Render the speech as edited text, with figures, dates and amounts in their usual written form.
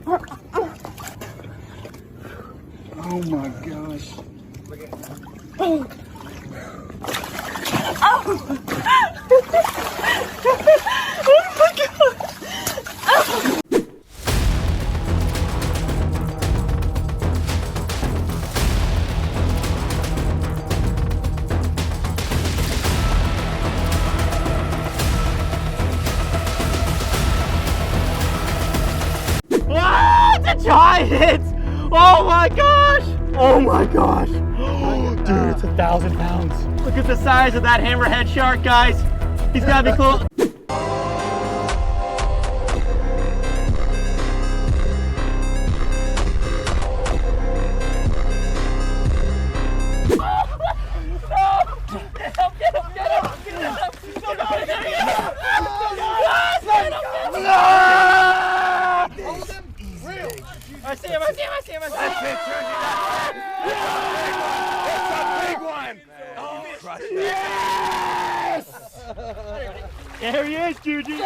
Oh my gosh. Oh. Ah, it's a giant! Oh my gosh! Oh my gosh! Dude, it's 1,000 pounds. Look at the size of that hammerhead shark, guys. He's gotta be cool. I see him. That's it, it's a big one! Oh, Yes! There he is, Juju.